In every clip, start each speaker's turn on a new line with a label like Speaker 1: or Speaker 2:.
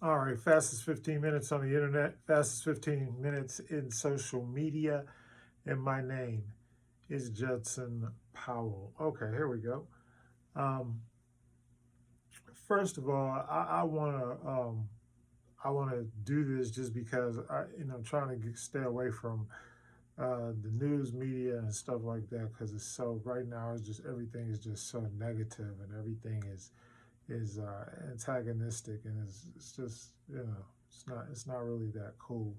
Speaker 1: All right, fastest 15 minutes on the internet, fastest 15 minutes in social media, and my name is Judson Powell. Okay, here we go. Um, First of all, I wanna do this just because I'm trying to stay away from the news media and stuff like that because it's so right now it's just everything is just so negative and everything is antagonistic and it's just it's not really that cool.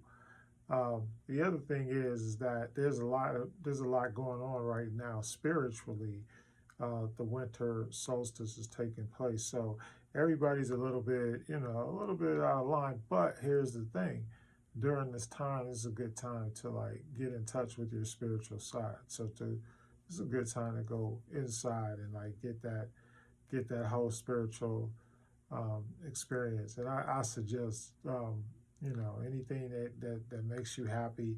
Speaker 1: The other thing is that there's a lot going on right now spiritually. The winter solstice is taking place, so everybody's a little bit a little bit out of line. But here's the thing: during this time, it's a good time to like get in touch with your spiritual side. It's a good time to go inside and like get that whole spiritual experience. And I suggest, anything that makes you happy.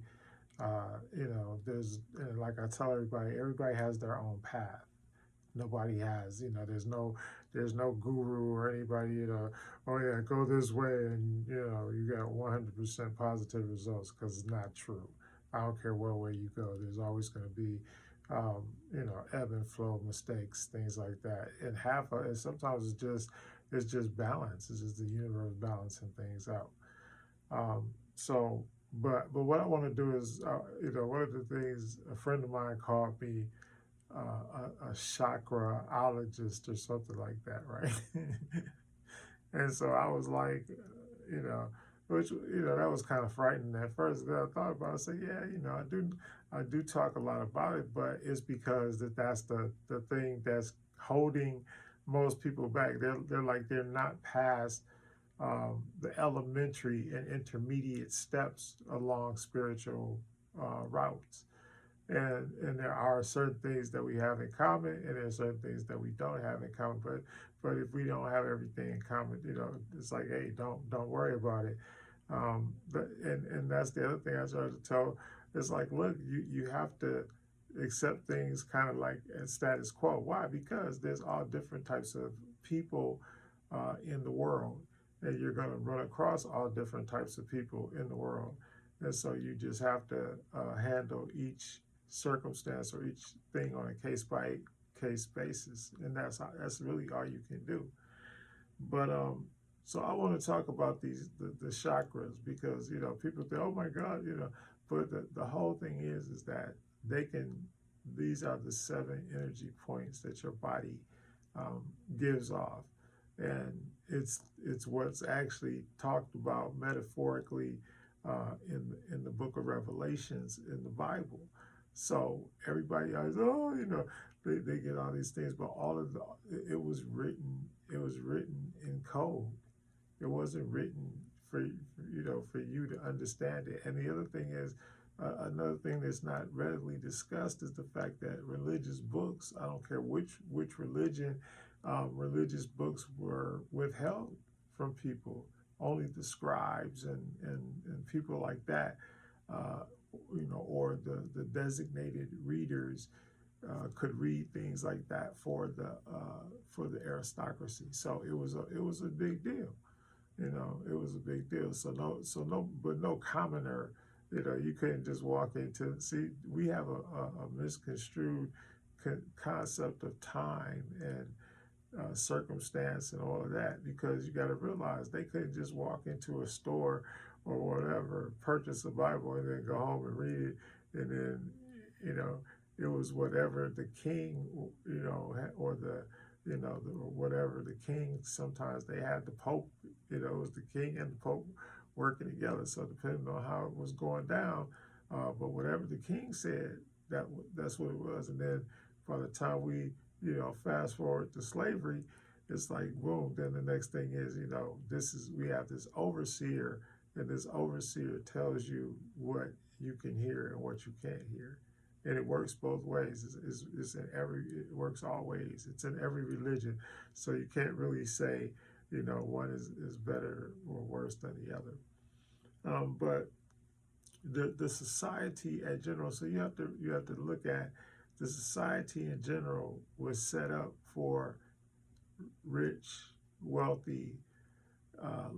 Speaker 1: Like I tell everybody, everybody has their own path. Nobody has, there's no guru or anybody, oh yeah, go this way and, you got 100% positive results because it's not true. I don't care what way you go. There's always going to be, ebb and flow mistakes, things like that. And sometimes it's just balance. It's just the universe balancing things out. But what I want to do is, one of the things a friend of mine called me a chakraologist or something like that, right? And so I was like, you know, that was kind of frightening at first. Then I thought about it, I said, yeah, I do talk a lot about it, but it's because that's the thing that's holding most people back. They're not past the elementary and intermediate steps along spiritual routes. And there are certain things that we have in common, and there are certain things that we don't have in common. But if we don't have everything in common, it's like, hey, don't worry about it. And that's the other thing I try to tell. It's like, look, you have to accept things kind of like as status quo. Why? Because there's all different types of people in the world, and you're going to run across all different types of people in the world. And so you just have to handle each circumstance or each thing on a case by case basis, and that's really all you can do. But so I want to talk about the chakras because people think, oh my God, but the whole thing is that they can. These are the seven energy points that your body um, gives off, and it's what's actually talked about metaphorically in the Book of Revelations in the Bible. So everybody always, they get all these things, but all of it was written. It was written in code. It wasn't written for you to understand it. And the other thing is, another thing that's not readily discussed is the fact that religious books, I don't care which religion, religious books were withheld from people. Only the scribes and people like that, uh, or the designated readers could read things like that for the aristocracy. So it was a big deal. It was a big deal. But no commoner. You couldn't just walk into. See, we have a misconstrued concept of time and circumstance and all of that because you got to realize they couldn't just walk into a store or whatever, purchase a Bible and then go home and read it, and then you know it was whatever the king or whatever the king. Sometimes they had the Pope, it was the king and the Pope working together. So depending on how it was going down, but whatever the king said, that's what it was. And then by the time we fast forward to slavery, it's like boom. Then the next thing is, we have this overseer, and this overseer tells you what you can hear and what you can't hear, and it works both ways. It works all ways. It's in every religion, so you can't really say, one is better or worse than the other. But the society in general. So you have to look at the society in general was set up for rich, wealthy, uh,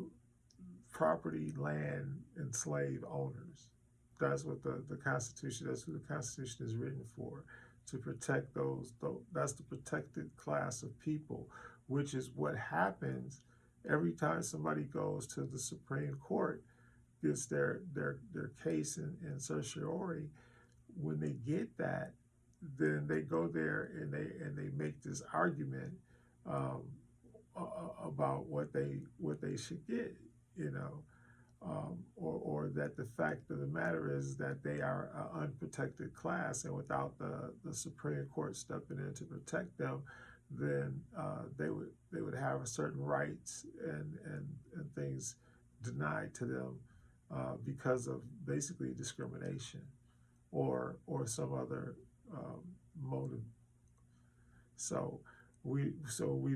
Speaker 1: property, land, and slave owners. That's what the Constitution, that's who the Constitution is written for, to protect those. That's the protected class of people, which is what happens every time somebody goes to the Supreme Court, gets their case in certiorari. When they get that, then they go there and they make this argument um, about what they should get, you know, or that the fact of the matter is that they are an unprotected class, and without the Supreme Court stepping in to protect them, then they would have certain rights and things denied to them because of basically discrimination or some other motive. So we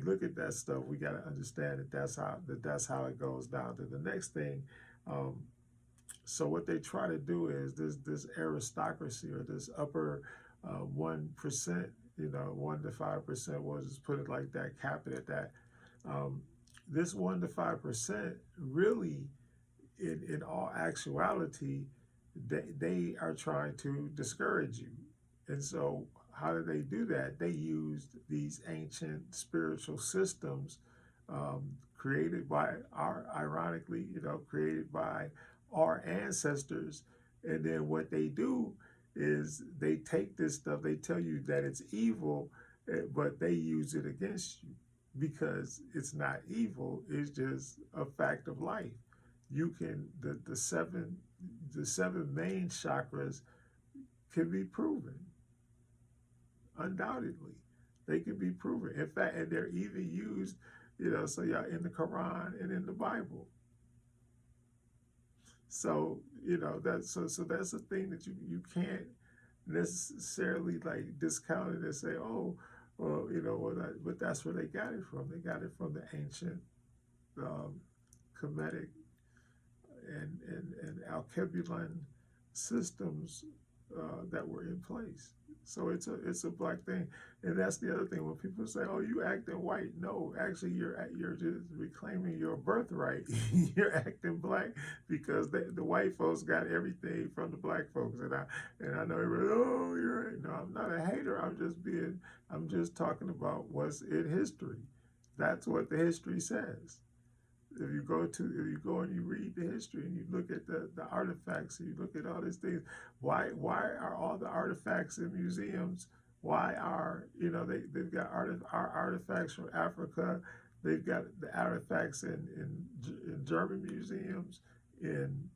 Speaker 1: look at that stuff. We got to understand that that's how it goes down. To the next thing. Um, so what they try to do is this aristocracy or this upper 1%, 1 to 5%. We'll just put it like that, cap it at that. This 1 to 5% really, in all actuality, they are trying to discourage you. And so how do they do that? They used these ancient spiritual systems created by created by our ancestors. And then what they do is they take this stuff, they tell you that it's evil, but they use it against you because it's not evil, it's just a fact of life. You can, the seven main chakras can be proven. Undoubtedly, they can be proven. In fact, and they're even used, so yeah, in the Quran and in the Bible. So that's so that's a thing that you can't necessarily like discount it and say, oh, well, but that's where they got it from. They got it from the ancient Kemetic and Alkebulan systems that were in place. So it's a black thing, and that's the other thing. When people say, "Oh, you acting white," no, actually you're just reclaiming your birthright. You're acting black because the white folks got everything from the black folks, and I know everybody. Oh, you're right. No, I'm not a hater. I'm just talking about what's in history. That's what the history says. If you go and you read the history and you look at the artifacts and you look at all these things, why are all the artifacts in museums? Why are they've got our artifacts from Africa? They've got the artifacts in German museums, in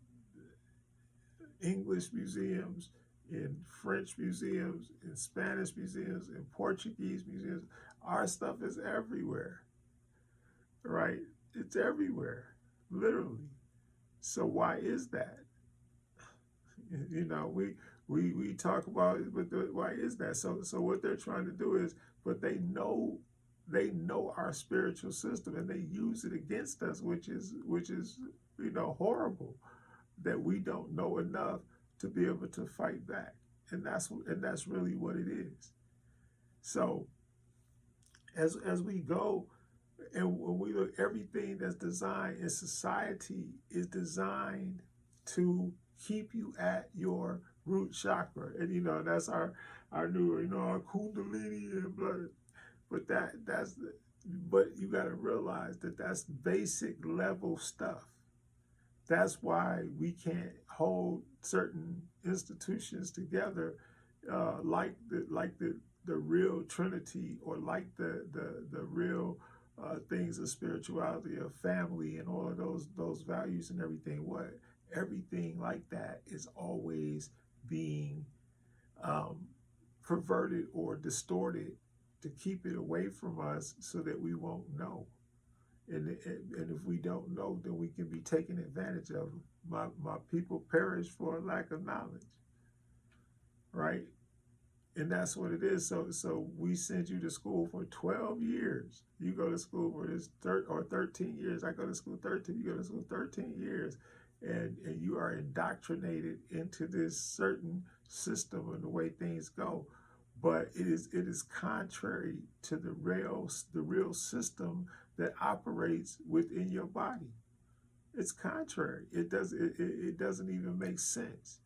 Speaker 1: English museums, in French museums, in Spanish museums, in Portuguese museums. Our stuff is everywhere, right? It's everywhere, literally. So why is that? We talk about it, but why is that? So what they're trying to do is, but they know our spiritual system and they use it against us, which is horrible. That we don't know enough to be able to fight back, and that's really what it is. So as we go. And when we look, everything that's designed in society is designed to keep you at your root chakra. And that's our new, our kundalini and blood. But you got to realize that that's basic level stuff. That's why we can't hold certain institutions together like the real Trinity, or like the real things of spirituality, of family, and all of those values and everything. Everything like that is always being perverted or distorted to keep it away from us, so that we won't know. And if we don't know, then we can be taken advantage of. My people perish for a lack of knowledge, right? And that's what it is. So we send you to school for 12 years. You go to school for this 13 years. I go to school 13. You go to school 13 years. And you are indoctrinated into this certain system and the way things go. But it is contrary to the real system that operates within your body. It's contrary. It doesn't even make sense.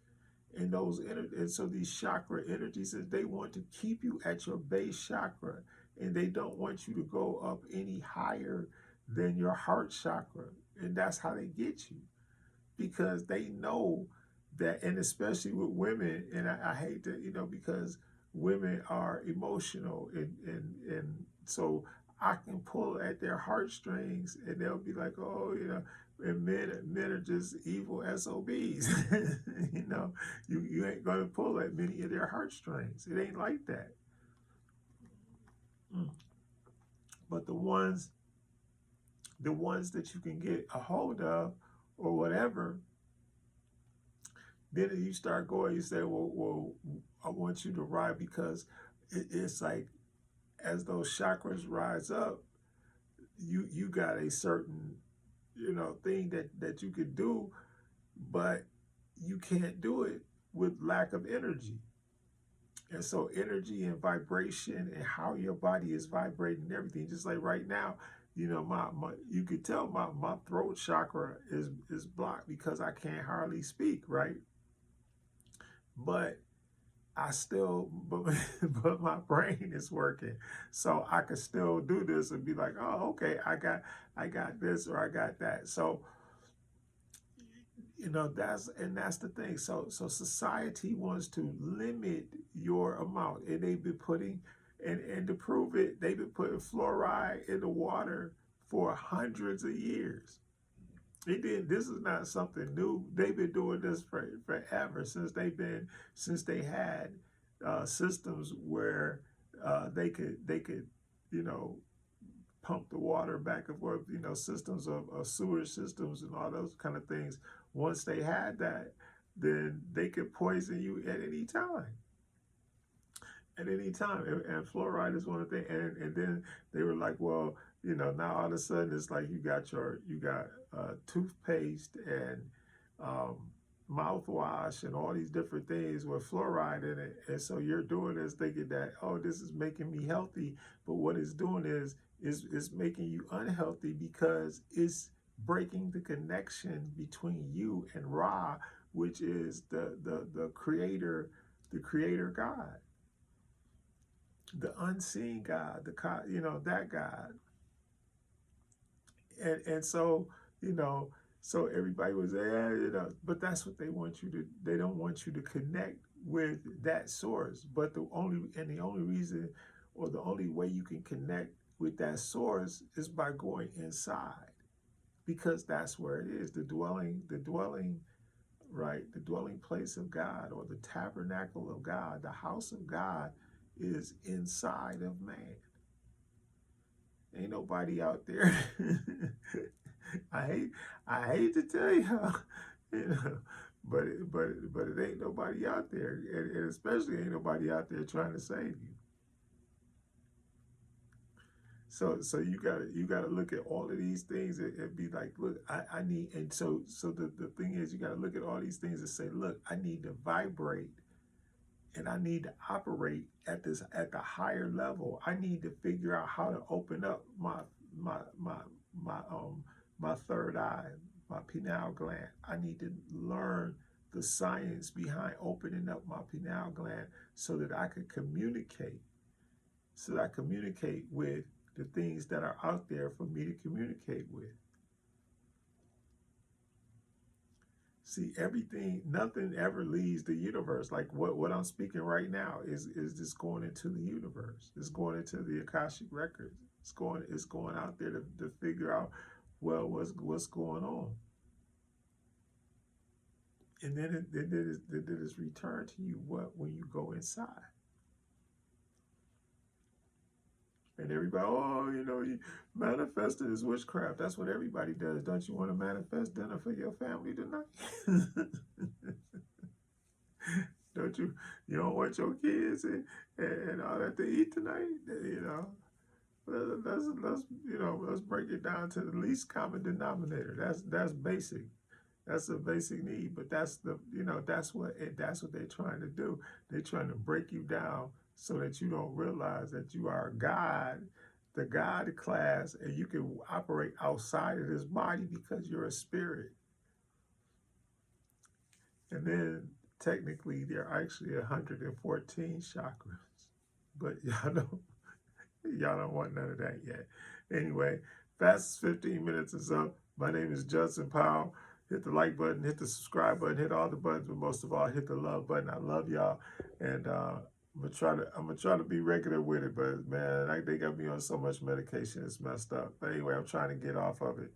Speaker 1: And and so these chakra energies, they want to keep you at your base chakra, and they don't want you to go up any higher than your heart chakra. And that's how they get you, because they know that, and especially with women, and I hate to, because women are emotional, and so I can pull at their heartstrings, and they'll be like, oh, and men are just evil SOBs. You ain't gonna pull at many of their heartstrings. It ain't like that. Mm. But the ones that you can get a hold of, or whatever, then you start going, you say, well, I want you to ride, because it's like, as those chakras rise up, you got a certain, thing that you could do, but you can't do it with lack of energy. And so energy and vibration and how your body is vibrating and everything, just like right now, my you could tell my throat chakra is blocked because I can't hardly speak, right? But I still, but my brain is working, so I could still do this and be like, oh, okay, I got this, or I got that. So that's the thing. So society wants to limit your amount, and they've been putting, and to prove it, they've been putting fluoride in the water for hundreds of years. This is not something new. They've been doing this forever, since they had systems where they could you know pump the water back and forth. Systems of sewage systems and all those kind of things. Once they had that, then they could poison you at any time. At any time, and fluoride is one of the things. And then they were like, well, now all of a sudden it's like you got toothpaste and um, mouthwash and all these different things with fluoride in it, and so you're doing this thinking that, oh, this is making me healthy, but what it's doing is making you unhealthy, because it's breaking the connection between you and Ra, which is the creator God, the unseen God, that God. And so, you know so everybody was there, but that's what they don't want you to connect with that source. But the only reason, or the only way you can connect with that source, is by going inside, because that's where it is, the dwelling, right, the dwelling place of God, or the tabernacle of God, the house of God, is inside of man. Ain't nobody out there. I hate I hate to tell you how, you know, but it ain't nobody out there, and especially ain't nobody out there trying to save you. So you gotta look at all of these things, and be like, look, I need, and so the thing is, you gotta look at all these things and say, look, I need to vibrate, and I need to operate at the higher level. I need to figure out how to open up my my my my third eye, my pineal gland. I need to learn the science behind opening up my pineal gland, so that I can communicate, with the things that are out there for me to communicate with. See, everything, nothing ever leaves the universe. Like what I'm speaking right now is just going into the universe. It's going into the Akashic records. It's going out there to figure out, well, what's going on, and then it's returned to you when you go inside. And everybody, oh, you manifesting is witchcraft. That's what everybody does. Don't you want to manifest dinner for your family tonight? Don't you? You don't want your kids and all that to eat tonight? Let's break it down to the least common denominator. That's basic. That's a basic need. But that's what they're trying to do. They're trying to break you down so that you don't realize that you are a God the God class, and you can operate outside of this body because you're a spirit. And then technically there are actually 114 chakras, but y'all don't want none of that yet. Anyway, fastest 15 minutes is up. My name is Judson Powell. Hit the like button, hit the subscribe button, hit all the buttons, but most of all, hit the love button. I love y'all, and I'm gonna try to be regular with it. But man, they got me on so much medication, it's messed up. But anyway, I'm trying to get off of it.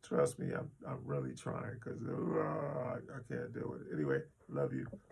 Speaker 1: Trust me, I'm really trying because I can't deal with it. Anyway, love you.